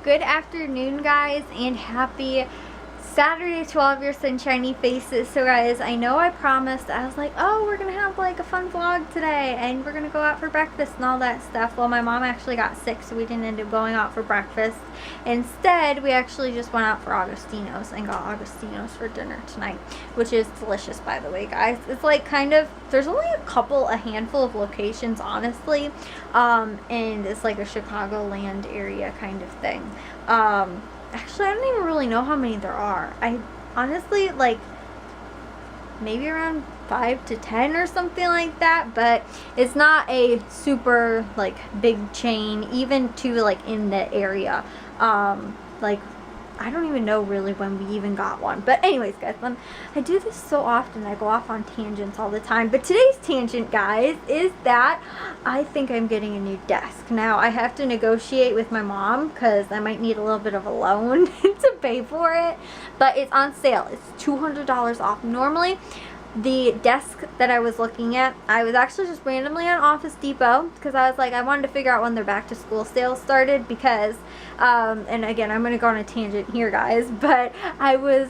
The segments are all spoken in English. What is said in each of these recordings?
Good afternoon, guys, and happy Saturday to all of your sunshiny faces. So guys, I know I promised, I was like, oh, we're gonna have like a fun vlog today and we're gonna go out for breakfast and all that stuff. Well, my mom actually got sick, so we didn't end up going out for breakfast. Instead, we actually just went out for Augustino's and got Augustino's for dinner tonight, which is delicious, by the way, guys. It's like kind of, there's only a handful of locations, honestly, and it's like a Chicagoland area kind of thing. Actually, I don't even really know how many there are. I honestly, like, maybe around 5 to 10 or something like that, but it's not a super, like, big chain, even to, like, in the area. Like, I don't even know really when we even got one. But anyways, guys, I do this so often. I go off on tangents all the time. But today's tangent, guys, is that I think I'm getting a new desk. Now, I have to negotiate with my mom because I might need a little bit of a loan to pay for it. But it's on sale. It's $200 off. Normally, the desk that I was looking at, I was actually just randomly on Office Depot because I was like, I wanted to figure out when their back to school sales started because, and again, I'm going to go on a tangent here, guys, but I was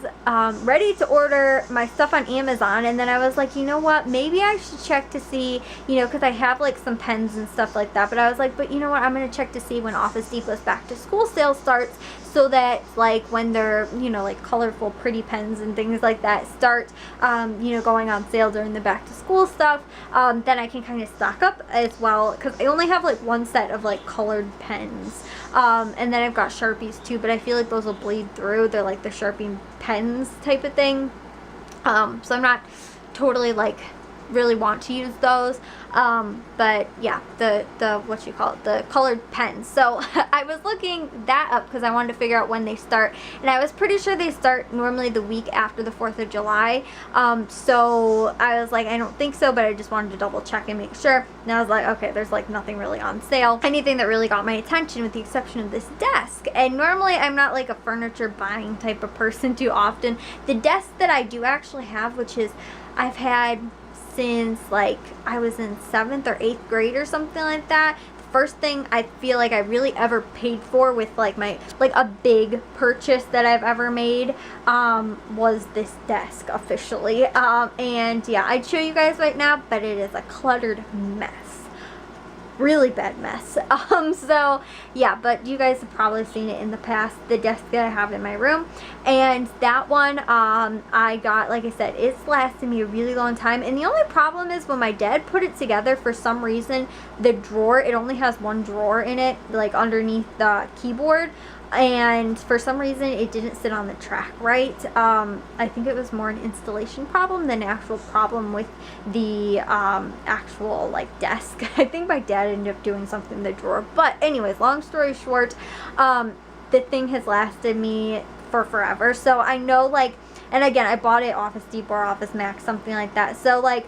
ready to order my stuff on Amazon, and then I was like, you know what, maybe I should check to see, you know, because I have like some pens and stuff like that, but I was like, but you know what, I'm going to check to see when Office Depot's back to school sale starts, so that like when they're, you know, like colorful pretty pens and things like that start, you know, going on sale during the back to school stuff, then I can kind of stock up as well, because I only have like one set of like colored pens, and then I've got Sharpies too, but I feel like those will bleed through. They're like the Sharpie pens type of thing, so I'm not totally like really want to use those, but yeah, the what you call it, the colored pens. So I was looking that up because I wanted to figure out when they start, and I was pretty sure they start normally the week after the 4th of July, so I was like, I don't think so, but I just wanted to double check and make sure, and I was like, okay, there's like nothing really on sale, anything that really got my attention with the exception of this desk. And normally I'm not like a furniture buying type of person too often. The desk that I do actually have, which is I've had since like I was in 7th or 8th grade or something like that. The first thing I feel like I really ever paid for with like my, like a big purchase that I've ever made, was this desk officially. And yeah, I'd show you guys right now, but it is a cluttered mess. Really bad mess. So yeah, but you guys have probably seen it in the past, the desk that I have in my room, and that one I got, like I said, it's lasted me a really long time. And the only problem is when my dad put it together, for some reason the drawer, it only has one drawer in it, like underneath the keyboard, and for some reason it didn't sit on the track right. I think it was more an installation problem than an actual problem with the actual like desk. I think my dad ended up doing something in the drawer, but anyways, long story short, the thing has lasted me for forever. So I know, like, and again, I bought it at Office Depot or Office Max, something like that. So like,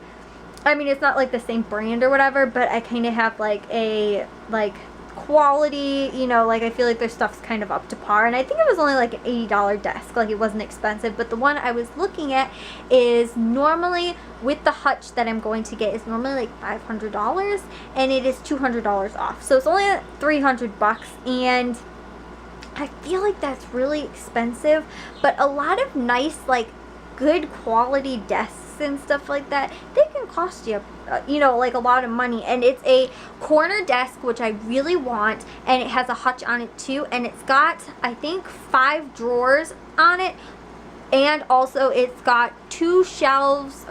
I mean, it's not like the same brand or whatever, but I kind of have like a like quality, you know, like I feel like their stuff's kind of up to par. And I think it was only like an $80 desk, like it wasn't expensive. But the one I was looking at is normally, with the hutch that I'm going to get, is normally like $500, and it is $200 off, so it's only $300 bucks. And I feel like that's really expensive, but a lot of nice, like good quality desks and stuff like that, they can cost you, you know, like a lot of money. And it's a corner desk, which I really want, and it has a hutch on it too, and it's got, I think, 5 drawers on it, and also it's got 2 shelves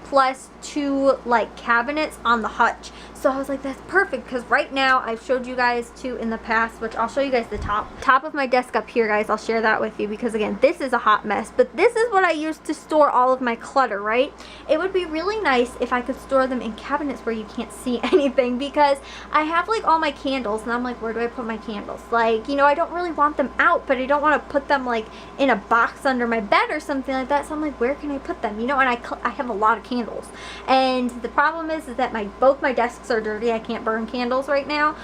plus 2 like cabinets on the hutch. So I was like, that's perfect, because right now, I've showed you guys too in the past, which I'll show you guys the top of my desk up here, guys. I'll share that with you, because again, this is a hot mess, but this is what I use to store all of my clutter, right? It would be really nice if I could store them in cabinets where you can't see anything, because I have like all my candles, and I'm like, where do I put my candles? Like, you know, I don't really want them out, but I don't want to put them like in a box under my bed or something like that. So I'm like, where can I put them? You know, and I have a lot of candles, and the problem is that both my desks are dirty. I can't burn candles right now,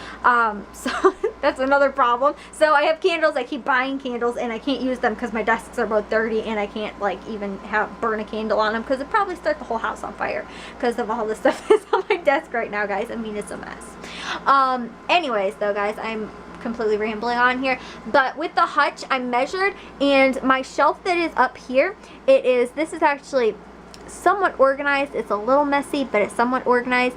so that's another problem. So I have candles, I keep buying candles, and I can't use them because my desks are both dirty, and I can't like even burn a candle on them, because it'd probably start the whole house on fire because of all the stuff that's on my desk right now, guys. I mean, it's a mess. Anyways though, guys, I'm completely rambling on here. But with the hutch, I measured, and my shelf that is up here, this is actually somewhat organized. It's a little messy, but it's somewhat organized.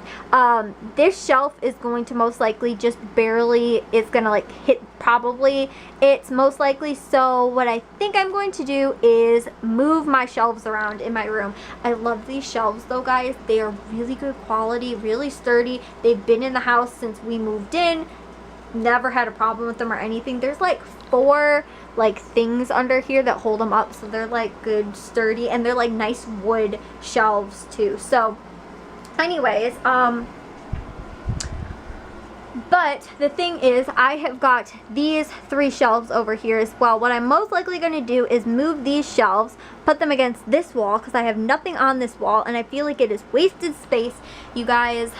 This shelf is going to most likely just barely, it's gonna like hit probably, it's most likely. So what I think I'm going to do is move my shelves around in my room. I love these shelves though, guys. They are really good quality, really sturdy. They've been in the house since we moved in. Never had a problem with them or anything. There's like 4 like things under here that hold them up, so they're like good, sturdy, and they're like nice wood shelves too. So anyways, but the thing is, I have got these 3 shelves over here as well. What I'm most likely going to do is move these shelves, put them against this wall, because I have nothing on this wall and I feel like it is wasted space. You guys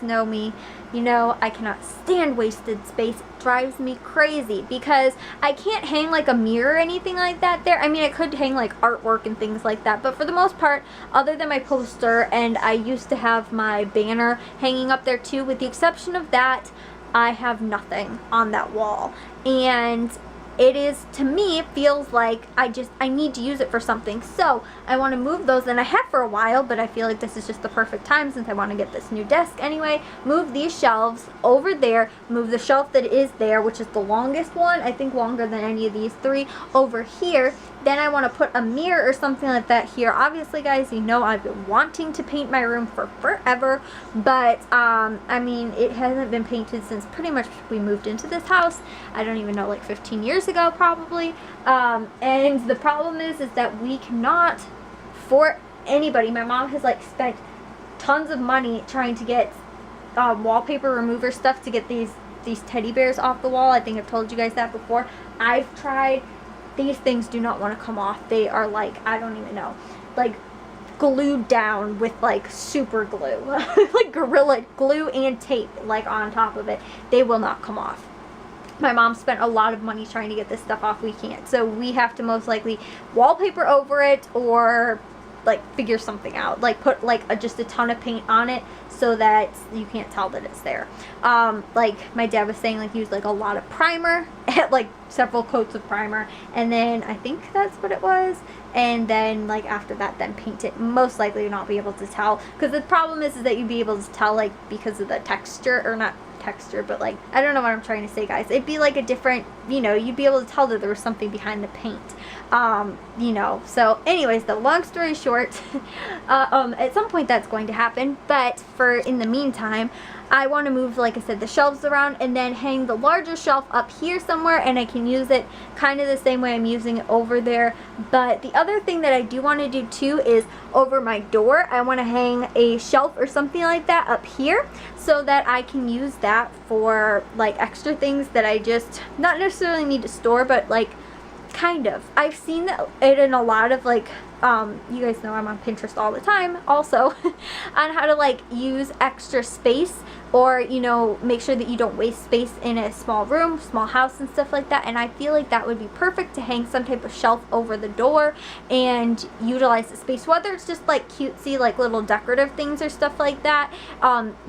know me. You know, I cannot stand wasted space. It drives me crazy because I can't hang like a mirror or anything like that there. I mean, I could hang like artwork and things like that, but for the most part, other than my poster, and I used to have my banner hanging up there too, with the exception of that, I have nothing on that wall. And it is, to me, it feels like I need to use it for something. So I want to move those, and I have for a while, but I feel like this is just the perfect time since I want to get this new desk anyway. Move these shelves over there, move the shelf that is there, which is the longest one, I think longer than any of these 3, over here. Then I want to put a mirror or something like that here. Obviously, guys, you know I've been wanting to paint my room for forever, but I mean, it hasn't been painted since pretty much we moved into this house. I don't even know, like 15 years ago probably. And the problem is that we cannot, for anybody, my mom has like spent tons of money trying to get wallpaper remover stuff to get these teddy bears off the wall. I think I've told you guys that before. I've tried. These things do not want to come off. They are like, I don't even know, like glued down with like super glue, like Gorilla Glue and tape like on top of it. They will not come off. My mom spent a lot of money trying to get this stuff off. We can't. So we have to most likely wallpaper over it, or like figure something out, like put like just a ton of paint on it so that you can't tell that it's there. Like my dad was saying, like use like a lot of primer, like several coats of primer, and then I think that's what it was, and then like after that then paint it. Most likely you'll not be able to tell, because the problem is that you'd be able to tell like because of the texture, or not texture, but like, I don't know what I'm trying to say, guys. It'd be like a different, you know, you'd be able to tell that there was something behind the paint, you know. So anyways, the long story short, at some point that's going to happen, but for in the meantime, I want to move, like I said, the shelves around, and then hang the larger shelf up here somewhere, and I can use it kind of the same way I'm using it over there. But the other thing that I do want to do too is over my door, I want to hang a shelf or something like that up here, so that I can use that for like extra things that I just not necessarily need to store, but like kind of. I've seen it in a lot of like, you guys know I'm on Pinterest all the time also, on how to like use extra space, or you know, make sure that you don't waste space in a small room, small house and stuff like that. And I feel like that would be perfect to hang some type of shelf over the door and utilize the space, whether it's just like cutesy like little decorative things or stuff like that,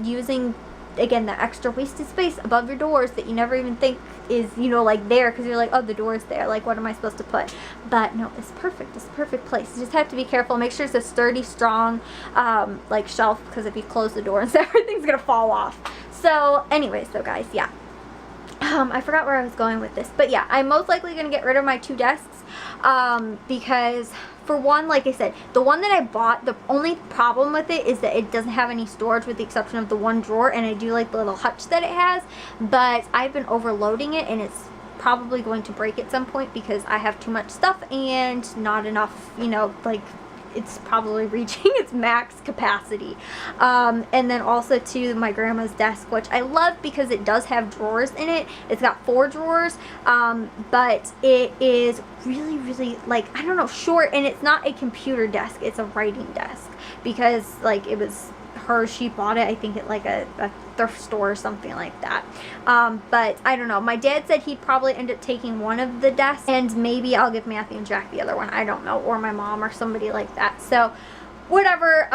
using again the extra wasted space above your doors that you never even think is, you know, like there, because you're like, oh, the door is there, like what am I supposed to put? But no, it's perfect. It's a perfect place. You just have to be careful, make sure it's a sturdy, strong like shelf, because if you close the door and everything's gonna fall off. So anyways, so guys, yeah, I forgot where I was going with this, but yeah, I'm most likely gonna get rid of my 2 desks, because for one, like I said, the one that I bought, the only problem with it is that it doesn't have any storage with the exception of the one drawer, and I do like the little hutch that it has, but I've been overloading it and it's probably going to break at some point because I have too much stuff and not enough, you know, like it's probably reaching its max capacity. And then also to my grandma's desk, which I love because it does have drawers in it. It's got 4 drawers, but it is really like, I don't know, short, and it's not a computer desk, it's a writing desk, because like it was she bought it I think at like a thrift store or something like that. But I don't know, my dad said he'd probably end up taking one of the desks, and maybe I'll give Matthew and Jack the other one, I don't know, or my mom or somebody like that. So whatever,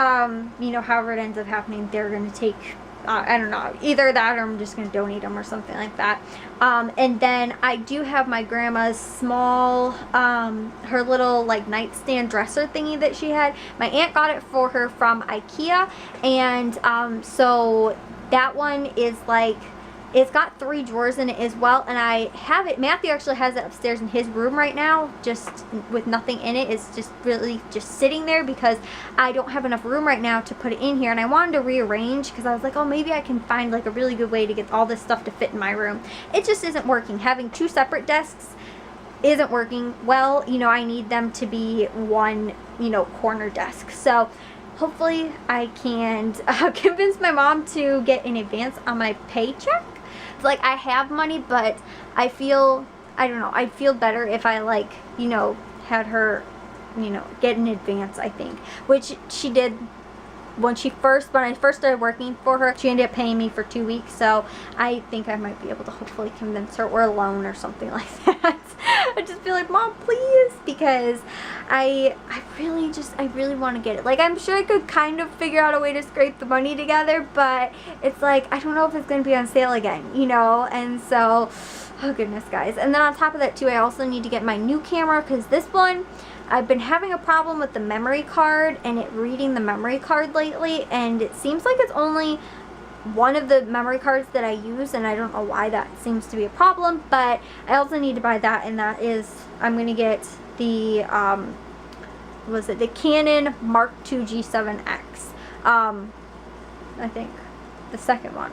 you know, however it ends up happening, they're gonna take I don't know, either that or I'm just going to donate them or something like that. And then I do have my grandma's small, her little like nightstand dresser thingy that she had. My aunt got it for her from IKEA, and so that one is like, it's got 3 drawers in it as well, and I have it, Matthew actually has it upstairs in his room right now, just with nothing in it. It's just really just sitting there because I don't have enough room right now to put it in here, and I wanted to rearrange because I was like, oh, maybe I can find like a really good way to get all this stuff to fit in my room. It just isn't working. Having 2 separate desks isn't working well. You know, I need them to be one, you know, corner desk. So hopefully I can convince my mom to get an advance on my paycheck. Like, I have money, but I feel, I don't know, I'd feel better if I, like, you know, had her, you know, get an advance, I think. Which she did when I first started working for her. She ended up paying me for 2 weeks, so I think I might be able to hopefully convince her, or a loan or something like that. I just feel like, Mom, please, because I really want to get it. Like, I'm sure I could kind of figure out a way to scrape the money together, but it's like, I don't know if it's going to be on sale again, you know, and so, oh goodness, guys. And then on top of that, too, I also need to get my new camera, because this one, I've been having a problem with the memory card and it reading the memory card lately, and it seems like it's only one of the memory cards that I use, and I don't know why that seems to be a problem, but I also need to buy that, and that is, I'm going to get the, the Canon Mark II G7X, I think, the second one,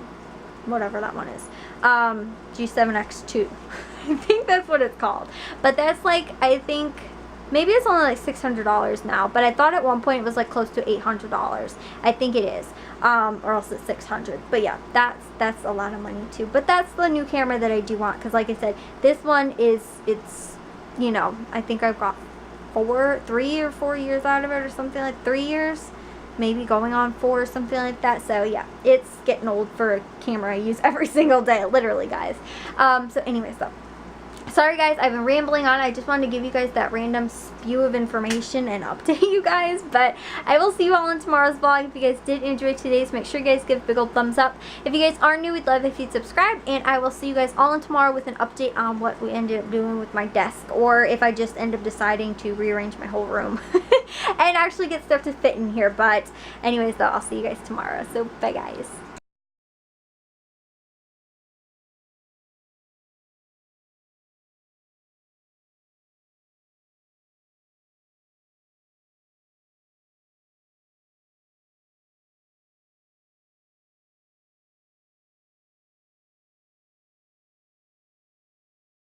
whatever that one is, G7X2, I think that's what it's called, but that's like, I think, maybe it's only like $600 now, but I thought at one point it was like close to $800. I think it is, or else it's $600. But yeah, that's a lot of money too. But that's the new camera that I do want, because like I said, this one it's, you know, I think I've got 3 or 4 years out of it, or something, like 3 years, maybe going on 4 or something like that. So yeah, it's getting old for a camera I use every single day, literally, guys. So anyways, though. Sorry guys, I've been rambling on. I just wanted to give you guys that random spew of information and update you guys. But I will see you all in tomorrow's vlog. If you guys did enjoy today's, make sure you guys give a big old thumbs up. If you guys are new, we'd love if you'd subscribe. And I will see you guys all in tomorrow with an update on what we ended up doing with my desk. Or if I just end up deciding to rearrange my whole room and actually get stuff to fit in here. But anyways, though, I'll see you guys tomorrow. So bye guys.